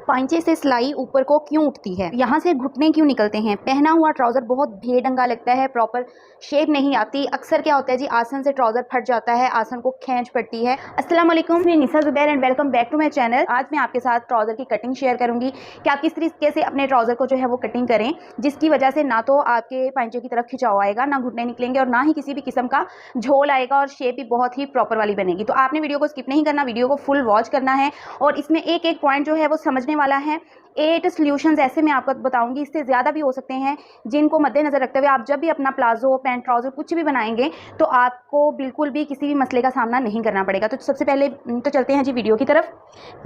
पांचे से सिलाई ऊपर को क्यों उठती है, यहाँ से घुटने क्यों निकलते हैं, पहना हुआ ट्राउज़र बहुत बेढंगा लगता है, प्रॉपर शेप नहीं आती। अक्सर क्या होता है जी, आसन से ट्राउज़र फट जाता है, आसन को खींच पड़ती है। अस्सलाम वालेकुम, मैं Nisa Zubair and welcome back to my channel. आज मैं आपके साथ ट्राउज़र की कटिंग शेयर करूंगी कि आप किस तरीके से अपने ट्राउज़र को जो है वो कटिंग करें, जिसकी वजह से ना तो आपके पांचे की तरफ खिंचाव आएगा, ना घुटने निकलेंगे और ना ही किसी भी किस्म का झोल आएगा और शेप भी बहुत ही प्रॉपर वाली बनेगी। तो आपने वीडियो को स्किप नहीं करना, वीडियो को फुल वॉच करना है और इसमें एक एक पॉइंट जो है वो समझने वाला है। 8 सॉल्यूशंस ऐसे मैं आपको बताऊंगी, इससे ज़्यादा भी हो सकते हैं, जिनको मद्देनज़र रखते हुए आप जब भी अपना प्लाजो, पैंट, ट्राउज़र कुछ भी बनाएंगे तो आपको बिल्कुल भी किसी भी मसले का सामना नहीं करना पड़ेगा। तो सबसे पहले तो चलते हैं जी वीडियो की तरफ।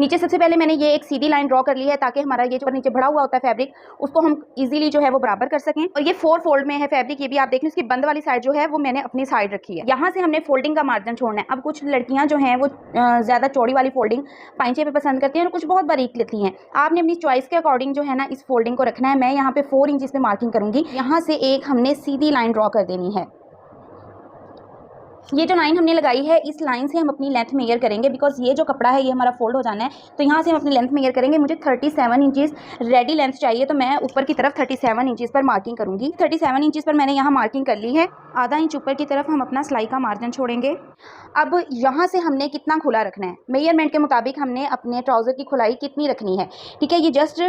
नीचे सबसे पहले मैंने ये एक सीधी लाइन ड्रॉ कर ली है ताकि हमारा ये जो नीचे बढ़ा हुआ होता है फैब्रिक, उसको हम इजीली जो है वो बराबर कर सकें। और ये 4 फोल्ड में है फैब्रिक, ये भी आप देख लें। उसकी बंद वाली साइड जो है वो मैंने अपनी साइड रखी है। यहाँ से हमने फोल्डिंग का मार्जिन छोड़ना है। अब कुछ लड़कियाँ जो हैं वो ज़्यादा चौड़ी वाली फोल्डिंग पांचे पे पसंद करती हैं और कुछ बहुत बारीक लेती हैं। आपने अपनी चॉइस के अकॉर्डिंग जो है ना इस फोल्डिंग को रखना है। मैं यहाँ पे 4 इंच पे मार्किंग करूंगी। यहाँ से एक हमने सीधी लाइन ड्रॉ कर देनी है। ये जो लाइन हमने लगाई है, इस लाइन से हम अपनी लेंथ मेजर करेंगे, बिकॉज ये जो कपड़ा है ये हमारा फोल्ड हो जाना है। तो यहाँ से हम अपनी लेंथ मेजर करेंगे। मुझे 37 इंचेस रेडी लेंथ चाहिए, तो मैं ऊपर की तरफ 37 इंचेस पर मार्किंग करूंगी। 37 इंचेस पर मैंने यहाँ मार्किंग कर ली है। आधा इंच ऊपर की तरफ हम अपना सिलाई का मार्जिन छोड़ेंगे। अब यहाँ से हमने कितना खुला रखना है, मेजरमेंट के मुताबिक हमने अपने ट्राउज़र की खुलाई कितनी रखनी है। ठीक है, ये जस्ट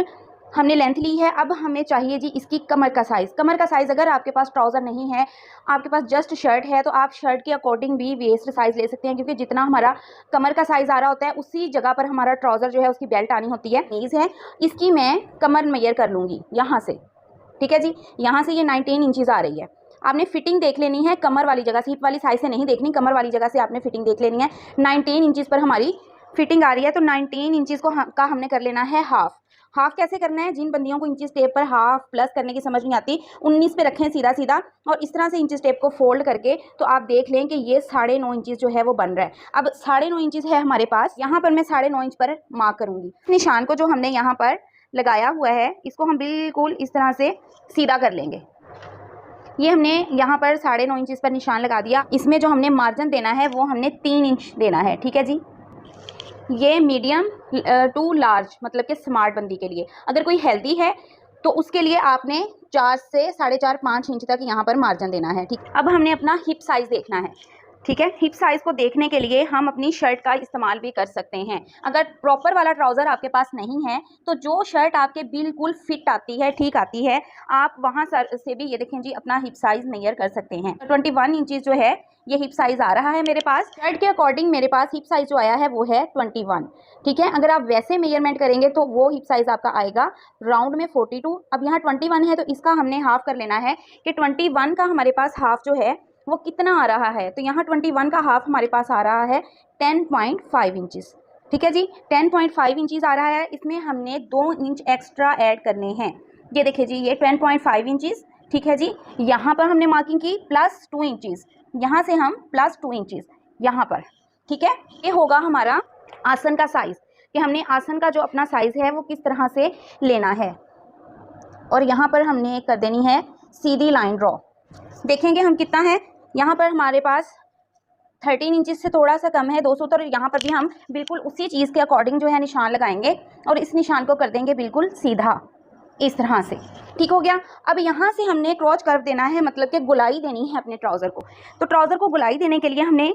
हमने लेंथ ली है। अब हमें चाहिए जी इसकी कमर का साइज़। कमर का साइज़ अगर आपके पास ट्राउज़र नहीं है, आपके पास जस्ट शर्ट है, तो आप शर्ट के अकॉर्डिंग भी वेस्ट साइज़ ले सकते हैं, क्योंकि जितना हमारा कमर का साइज़ आ रहा होता है उसी जगह पर हमारा ट्राउज़र जो है उसकी बेल्ट आनी होती है। नीज़ है, इसकी मैं कमर मेजर कर लूँगी यहाँ से। ठीक है जी, यहाँ से ये 19 इंचज़ आ रही है। आपने फिटिंग देख लेनी है कमर वाली जगह से, हिप वाली साइज़ से नहीं देखनी, कमर वाली जगह से आपने फिटिंग देख लेनी है। 19 इंचज़ पर हमारी फिटिंग आ रही है, तो 19 इंचज़ का हमने कर लेना है हाफ। हाफ कैसे करना है, जिन बंदियों को इंचेस टेप पर हाफ प्लस करने की समझ नहीं आती, 19 पे रखें सीधा सीधा और इस तरह से इंचेस टेप को फोल्ड करके तो आप देख लें कि ये 9.5 इंचेस जो है वो बन रहा है। अब 9.5 इंचेस है हमारे पास, यहाँ पर मैं 9.5 इंच पर मार्क करूंगी। निशान को जो हमने यहाँ पर लगाया हुआ है इसको हम बिल्कुल इस तरह से सीधा कर लेंगे। ये हमने यहाँ पर 9.5 इंचेस पर निशान लगा दिया। इसमें जो हमने मार्जिन देना है वो हमने 3 इंच देना है। ठीक है जी, ये मीडियम टू लार्ज मतलब कि स्मार्ट बंदी के लिए। अगर कोई हेल्दी है तो उसके लिए आपने 4 से 4.5-5 इंच तक यहाँ पर मार्जिन देना है। ठीक, अब हमने अपना हिप साइज़ देखना है। ठीक है, हिप साइज़ को देखने के लिए हम अपनी शर्ट का इस्तेमाल भी कर सकते हैं। अगर प्रॉपर वाला ट्राउज़र आपके पास नहीं है तो जो शर्ट आपके बिल्कुल फिट आती है, ठीक आती है, आप वहाँ से भी ये देखें जी अपना हिप साइज़ मेजर कर सकते हैं। 21 इंचज़ जो है ये हिप साइज़ आ रहा है मेरे पास। शर्ट के अकॉर्डिंग मेरे पास हिप साइज़ जो आया है वो है 21। ठीक है, अगर आप वैसे मेजरमेंट करेंगे तो वो हिप साइज़ आपका आएगा राउंड में 42। अब यहाँ 21 है तो इसका हमने हाफ कर लेना है कि 21 का हमारे पास हाफ जो है वो कितना आ रहा है। तो यहाँ 21 का हाफ हमारे पास आ रहा है 10.5 इंचज़। ठीक है जी, 10.5 इंचज़ आ रहा है। इसमें हमने 2 इंच एक्स्ट्रा ऐड करने हैं। ये देखिए जी, ये 10.5 इंचज़। ठीक है जी, यहाँ पर हमने मार्किंग की प्लस 2 इंचज़, यहाँ से हम प्लस 2 इंचज़ यहाँ पर। ठीक है, ये होगा हमारा आसन का साइज़, कि हमने आसन का जो अपना साइज़ है वो किस तरह से लेना है। और यहाँ पर हमने कर देनी है सीधी लाइन ड्रॉ। देखेंगे हम कितना है, यहाँ पर हमारे पास 13 इंचज़ से थोड़ा सा कम है 200। तो यहाँ पर भी हम बिल्कुल उसी चीज़ के अकॉर्डिंग जो है निशान लगाएंगे और इस निशान को कर देंगे बिल्कुल सीधा इस तरह से। ठीक हो गया। अब यहाँ से हमने क्रॉच कर्व देना है, मतलब कि गुलाई देनी है अपने ट्राउज़र को। तो ट्राउज़र को गुलाई देने के लिए हमने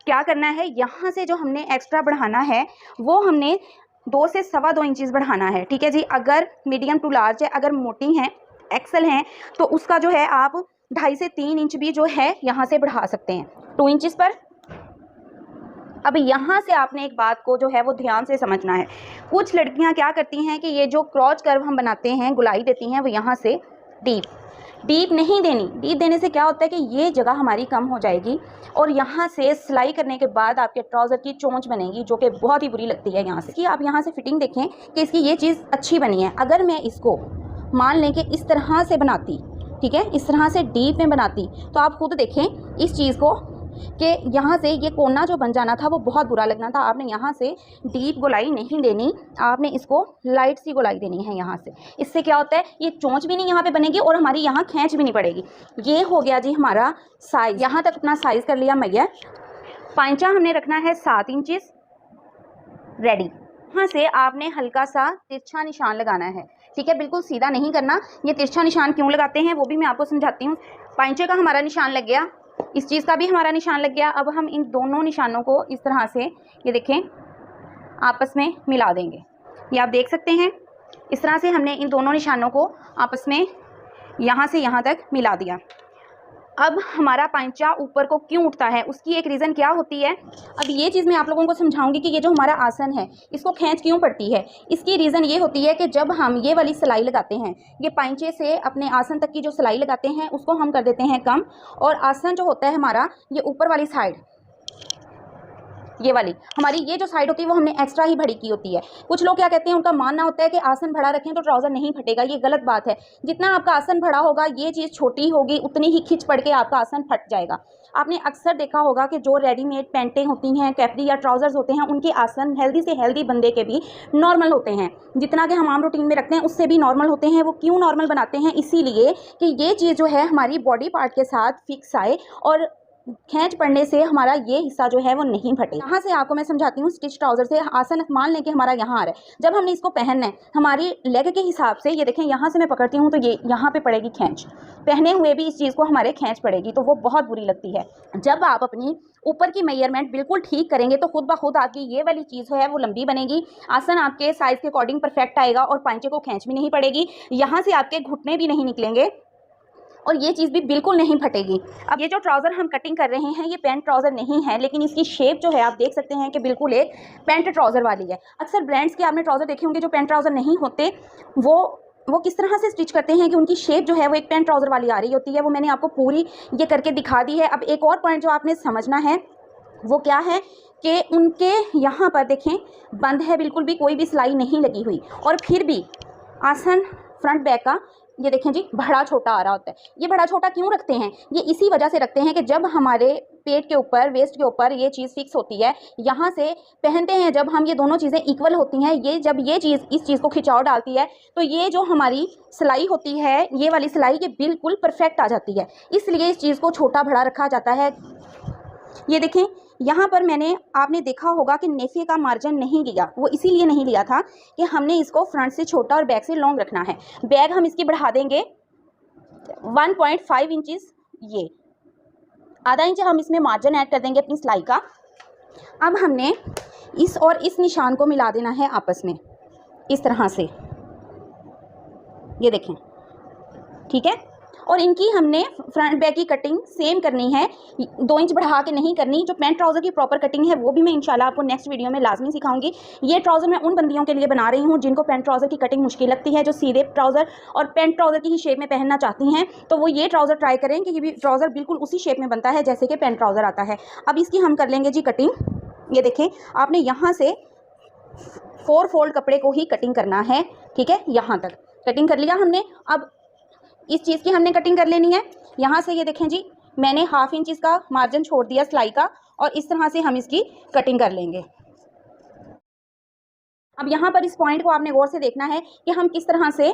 क्या करना है, यहाँ से जो हमने एक्स्ट्रा बढ़ाना है वो हमने 2 से 2.25 इंचज़ बढ़ाना है। ठीक है जी, अगर मीडियम टू लार्ज है, अगर मोटी हैं, एक्सल हैं, तो उसका जो है आप 2.5 से 3 इंच भी जो है यहाँ से बढ़ा सकते हैं 2 इंचज़ पर। अब यहाँ से आपने एक बात को जो है वो ध्यान से समझना है। कुछ लड़कियाँ क्या करती हैं कि ये जो क्रॉच कर्व हम बनाते हैं, गुलाई देती हैं, वो यहाँ से डीप नहीं देनी। डीप देने से क्या होता है कि ये जगह हमारी कम हो जाएगी और यहाँ से सिलाई करने के बाद आपके ट्राउज़र की चोंच बनेगी, जो कि बहुत ही बुरी लगती है। यहाँ से कि आप यहाँ से फिटिंग देखें कि इसकी ये चीज़ अच्छी बनी है। अगर मैं इसको मान लें कि इस तरह से बनाती, ठीक है, इस तरह से डीप में बनाती, तो आप खुद देखें इस चीज़ को कि यहाँ से ये कोना जो बन जाना था वो बहुत बुरा लगना था। आपने यहाँ से डीप गोलाई नहीं देनी, आपने इसको लाइट सी गोलाई देनी है यहाँ से। इससे क्या होता है, ये चोंच भी नहीं यहाँ पे बनेगी और हमारी यहाँ खींच भी नहीं पड़ेगी। ये हो गया जी हमारा साइज़। यहाँ तक अपना साइज़ कर लिया मैंने। पांचा हमने रखना है 7 इंचज़ रेडी। यहाँ से आपने हल्का सा तिरछा निशान लगाना है, ठीक है, बिल्कुल सीधा नहीं करना। ये तिरछा निशान क्यों लगाते हैं वो भी मैं आपको समझाती हूँ। पांचे का हमारा निशान लग गया, इस चीज़ का भी हमारा निशान लग गया। अब हम इन दोनों निशानों को इस तरह से, ये देखें, आपस में मिला देंगे। ये आप देख सकते हैं, इस तरह से हमने इन दोनों निशानों को आपस में यहाँ से यहाँ तक मिला दिया। अब हमारा पांचा ऊपर को क्यों उठता है, उसकी एक रीज़न क्या होती है। अब ये चीज़ मैं आप लोगों को समझाऊंगी कि ये जो हमारा आसन है इसको खींच क्यों पड़ती है। इसकी रीज़न ये होती है कि जब हम ये वाली सिलाई लगाते हैं, ये पांचे से अपने आसन तक की जो सिलाई लगाते हैं उसको हम कर देते हैं कम, और आसन जो होता है हमारा, ये ऊपर वाली साइड, ये वाली हमारी ये जो साइड होती है वो हमने एक्स्ट्रा ही बड़ी की होती है। कुछ लोग क्या कहते हैं, उनका मानना होता है कि आसन बड़ा रखें तो ट्राउज़र नहीं फटेगा। ये गलत बात है। जितना आपका आसन बड़ा होगा, ये चीज़ छोटी होगी, उतनी ही खिंच पड़ के आपका आसन फट जाएगा। आपने अक्सर देखा होगा कि जो रेडीमेड पैंटें होती हैं, कैपरी या ट्राउज़र्स होते हैं, उनके आसन हेल्दी से हेल्दी बंदे के भी नॉर्मल होते हैं। जितना कि हम आम रूटीन में रखते हैं उससे भी नॉर्मल होते हैं। वो क्यों नॉर्मल बनाते हैं, इसीलिए कि ये चीज़ जो है हमारी बॉडी पार्ट के साथ फिक्स आए और खींच पड़ने से हमारा ये हिस्सा जो है वो नहीं फटे। यहाँ से आपको मैं समझाती हूँ। स्टिच ट्राउज़र से आसन मान लें कि हमारा यहाँ आ रहा है, जब हमने इसको पहनना है हमारी लेग के हिसाब से, ये देखें यहाँ से मैं पकड़ती हूँ तो ये यहाँ पे पड़ेगी खींच, पहने हुए भी इस चीज़ को हमारे खींच पड़ेगी, तो वो बहुत बुरी लगती है। जब आप अपनी ऊपर की मेजरमेंट बिल्कुल ठीक करेंगे तो खुद ब खुद आपकी ये वाली चीज़ है वो लंबी बनेगी, आसन आपके साइज़ के अकॉर्डिंग परफेक्ट आएगा और पांचे को खींच भी नहीं पड़ेगी, यहाँ से आपके घुटने भी नहीं निकलेंगे और ये चीज़ भी बिल्कुल नहीं फटेगी। अब ये जो ट्राउज़र हम कटिंग कर रहे हैं ये पैंट ट्राउज़र नहीं है, लेकिन इसकी शेप जो है आप देख सकते हैं कि बिल्कुल एक पैंट ट्राउज़र वाली है। अक्सर ब्रांड्स के आपने ट्राउज़र देखे होंगे जो पैंट ट्राउज़र नहीं होते, वो किस तरह से स्टिच करते हैं कि उनकी शेप जो है वो एक पैंट ट्राउज़र वाली आ रही होती है। वो मैंने आपको पूरी ये करके दिखा दी है। अब एक और पॉइंट जो आपने समझना है वो क्या है कि उनके यहाँ पर देखें बंद है, बिल्कुल भी कोई भी सिलाई नहीं लगी हुई, और फिर भी आसन फ्रंट बैक का ये देखें जी बड़ा छोटा आ रहा होता है। ये बड़ा छोटा क्यों रखते हैं, ये इसी वजह से रखते हैं कि जब हमारे पेट के ऊपर, वेस्ट के ऊपर ये चीज़ फिक्स होती है, यहाँ से पहनते हैं जब हम, ये दोनों चीज़ें इक्वल होती हैं, ये जब ये चीज़ इस चीज़ को खिंचाव डालती है तो ये जो हमारी सिलाई होती है, ये वाली सिलाई, ये बिल्कुल परफेक्ट आ जाती है। इसलिए इस चीज़ को छोटा बड़ा रखा जाता है। ये देखें यहाँ पर मैंने, आपने देखा होगा कि नेफे का मार्जिन नहीं लिया, वो इसीलिए नहीं लिया था कि हमने इसको फ्रंट से छोटा और बैक से लॉन्ग रखना है। बैग हम इसकी बढ़ा देंगे 1.5 इंचेस, ये आधा इंच हम इसमें मार्जिन ऐड कर देंगे अपनी सिलाई का। अब हमने इस और इस निशान को मिला देना है आपस में इस तरह से, ये देखें, ठीक है। और इनकी हमने फ्रंट बैक की कटिंग सेम करनी है, 2 इंच बढ़ा के नहीं करनी। जो पैंट ट्राउज़र की प्रॉपर कटिंग है वो भी मैं इंशाल्लाह आपको नेक्स्ट वीडियो में लाजमी सिखाऊंगी। ये ट्राउज़र मैं उन बंदियों के लिए बना रही हूँ जिनको पैंट ट्राउज़र की कटिंग मुश्किल लगती है, जो सीधे ट्राउज़र और पैंट ट्राउज़र की ही शेप में पहनना चाहती हैं, तो वो ये ट्राउज़र ट्राई करें कि ये भी ट्राउज़र बिल्कुल उसी शेप में बनता है जैसे कि पैंट ट्राउज़र आता है। अब इसकी हम कर लेंगे जी कटिंग। ये देखें, आपने यहाँ से 4 फोल्ड कपड़े को ही कटिंग करना है, ठीक है। यहाँ तक कटिंग कर लिया हमने। अब इस चीज़ की हमने कटिंग कर लेनी है यहाँ से। ये देखें जी, मैंने 1/2 इंच इसका मार्जिन छोड़ दिया सिलाई का, और इस तरह से हम इसकी कटिंग कर लेंगे। अब यहाँ पर इस पॉइंट को आपने गौर से देखना है कि हम किस तरह से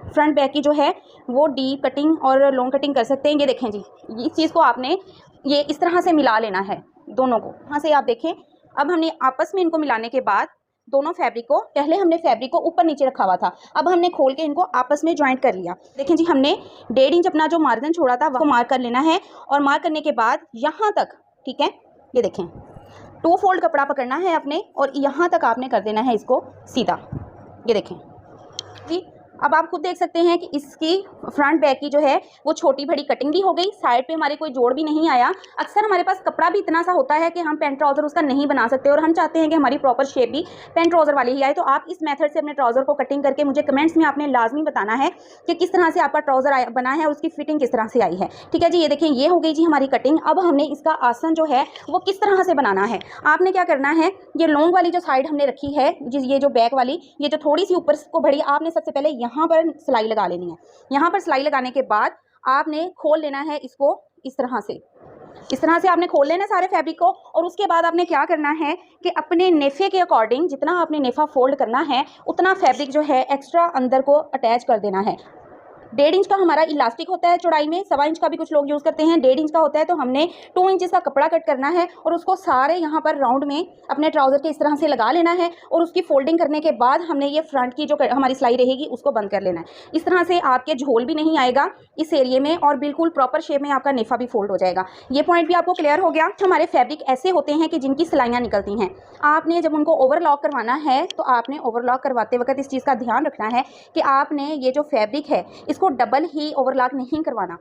फ्रंट बैक की जो है वो डीप कटिंग और लॉन्ग कटिंग कर सकते हैं। ये देखें जी, इस चीज़ को आपने ये इस तरह से मिला लेना है दोनों को। यहाँ से आप देखें, अब हमने आपस में इनको मिलाने के बाद दोनों फैब्रिक को, पहले हमने फैब्रिक को ऊपर नीचे रखा हुआ था, अब हमने खोल के इनको आपस में ज्वाइंट कर लिया। देखें जी, हमने 1.5 इंच अपना जो मार्जिन छोड़ा था वो मार्क कर लेना है, और मार्क करने के बाद यहाँ तक, ठीक है, ये देखें 2 फोल्ड कपड़ा पकड़ना है अपने, और यहाँ तक आपने कर देना है इसको सीधा। ये देखें जी, अब आप खुद देख सकते हैं कि इसकी फ्रंट बैक की जो है वो छोटी बड़ी कटिंग भी हो गई, साइड पे हमारे कोई जोड़ भी नहीं आया। अक्सर हमारे पास कपड़ा भी इतना सा होता है कि हम पैंट ट्राउज़र उसका नहीं बना सकते, और हम चाहते हैं कि हमारी प्रॉपर शेप भी पैंट ट्राउज़र वाली ही आए। तो आप इस मेथड से अपने ट्राउज़र को कटिंग करके मुझे कमेंट्स में आपने लाजमी बताना है कि किस तरह से आपका ट्राउज़र बना है और उसकी फिटिंग किस तरह से आई है, ठीक है जी। ये देखें, ये हो गई जी हमारी कटिंग। अब हमने इसका आसन जो है वो किस तरह से बनाना है। आपने क्या करना है, ये लॉन्ग वाली जो साइड हमने रखी है, ये जो बैक वाली, ये जो थोड़ी सी ऊपर को बढ़ी, आपने सबसे पहले यहाँ पर सिलाई लगा लेनी है। यहाँ पर सिलाई लगाने के बाद आपने खोल लेना है इसको इस तरह से आपने खोल लेना है सारे फैब्रिक को। और उसके बाद आपने क्या करना है कि अपने नेफे के अकॉर्डिंग जितना आपने नेफा फोल्ड करना है उतना फैब्रिक जो है एक्स्ट्रा अंदर को अटैच कर देना है। 1.5 इंच का हमारा इलास्टिक होता है चौड़ाई में, 1.25 इंच का भी कुछ लोग यूज़ करते हैं, 1.5 इंच का होता है, तो हमने 2 इंचेस का कपड़ा कट करना है और उसको सारे यहाँ पर राउंड में अपने ट्राउज़र के इस तरह से लगा लेना है और उसकी फोल्डिंग करने के बाद हमने ये फ्रंट की जो हमारी सिलाई रहेगी उसको बंद कर लेना है। इस तरह से आपके झोल भी नहीं आएगा इस एरिए में और बिल्कुल प्रॉपर शेप में आपका नेफा भी फोल्ड हो जाएगा। ये पॉइंट भी आपको क्लियर हो गया। हमारे फैब्रिक ऐसे होते हैं कि जिनकी सिलाइयाँ निकलती हैं, आपने जब उनको ओवरलॉक करवाना है तो आपने ओवरलॉक करवाते वक्त इस चीज़ का ध्यान रखना है कि आपने ये जो फैब्रिक है इसको डबल ही ओवरलॉक नहीं करवाना,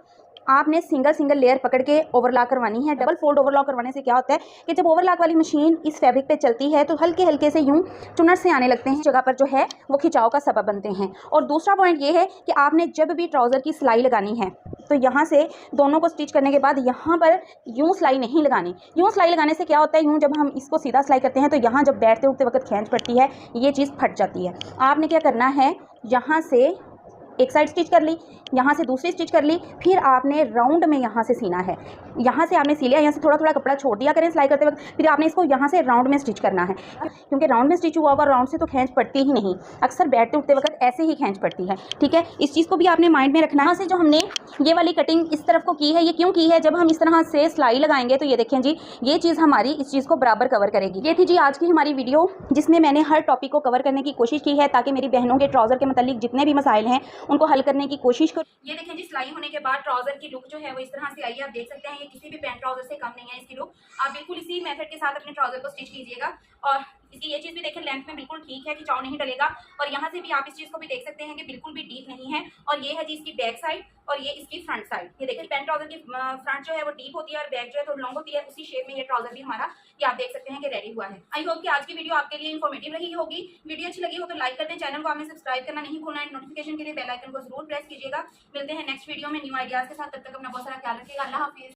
आपने सिंगल लेयर पकड़ के ओवरलॉक करवानी है। डबल फोल्ड ओवरलॉक करवाने से क्या होता है कि जब ओवरलॉक वाली मशीन इस फैब्रिक पे चलती है तो हल्के हल्के से यूं चुनट से आने लगते हैं, जगह पर जो है वो खिंचाव का सबब बनते हैं। और दूसरा पॉइंट ये है कि आपने जब भी ट्राउज़र की सिलाई लगानी है तो यहाँ से दोनों को स्टिच करने के बाद यहाँ पर यूँ सिलाई नहीं लगानी। यूँ सिलाई लगाने से क्या होता है, यूँ जब हम इसको सीधा सिलाई करते हैं तो यहाँ जब बैठते उठते वक्त खींच पड़ती है, ये चीज़ फट जाती है। आपने क्या करना है, यहाँ से एक साइड स्टिच कर ली, यहाँ से दूसरी स्टिच कर ली, फिर आपने राउंड में यहाँ से सीना है। यहाँ से आपने सी लिया, यहाँ से थोड़ा थोड़ा कपड़ा छोड़ दिया करें सिलाई करते वक्त, फिर आपने इसको यहाँ से राउंड में स्टिच करना है, क्योंकि राउंड में स्टिच हुआ होगा, राउंड से तो खींच पड़ती ही नहीं, अक्सर बैठते उठते वक्त ऐसे ही खींच पड़ती है। ठीक है, इस चीज़ को भी आपने माइंड में रखना है। यहाँ से जो हमने ये वाली कटिंग इस तरफ को की है, ये क्यों की है, जब हम इस तरह से सिलाई लगाएंगे तो ये देखें जी, ये चीज़ हमारी इस चीज़ को बराबर कवर करेगी। ये थी जी आज की हमारी वीडियो, जिसमें मैंने हर टॉपिक को कवर करने की कोशिश की है ताकि मेरी बहनों के ट्राउज़र के मतलब जितने भी मसाइल हैं उनको हल करने की कोशिश करो। ये देखें जी, सिलाई होने के बाद ट्राउजर की लुक जो है वो इस तरह से आई है। आप देख सकते हैं ये किसी भी पैंट ट्राउजर से कम नहीं है इसकी लुक। आप बिल्कुल इसी मेथड के साथ अपने ट्राउजर को स्टिच कीजिएगा। और इसकी ये चीज़ भी देखें, लेंथ में बिल्कुल ठीक है, खिंचाव नहीं डलेगा। और यहाँ से भी आप इस चीज़ को भी देख सकते हैं कि बिल्कुल भी डीप नहीं है। और ये है जी इसकी बैक साइड और ये इसकी फ्रंट साइड। ये देखिए पैंट ट्राउजर की फ्रंट जो है वो डीप होती है और बैक जो है थोड़ी लॉन्ग होती है, उसी शेप में ये ट्राउजर भी हमारा ये आप देख सकते हैं कि रेडी हुआ है। आई होप कि आज की वीडियो आपके लिए इन्फॉर्मेटिव रही होगी। वीडियो अच्छी लगी हो तो लाइक कर दें, चैनल को आपने सब्सक्राइब करना नहीं भूलना है, नोटिफिकेशन के लिए बेल आइकन को जरूर प्रेस कीजिएगा। मिलते हैं नेक्स्ट वीडियो में न्यू आइडियाज के साथ, तब तक अपना बहुत सारा ख्याल रखिएगा। अल्लाह हाफिज़।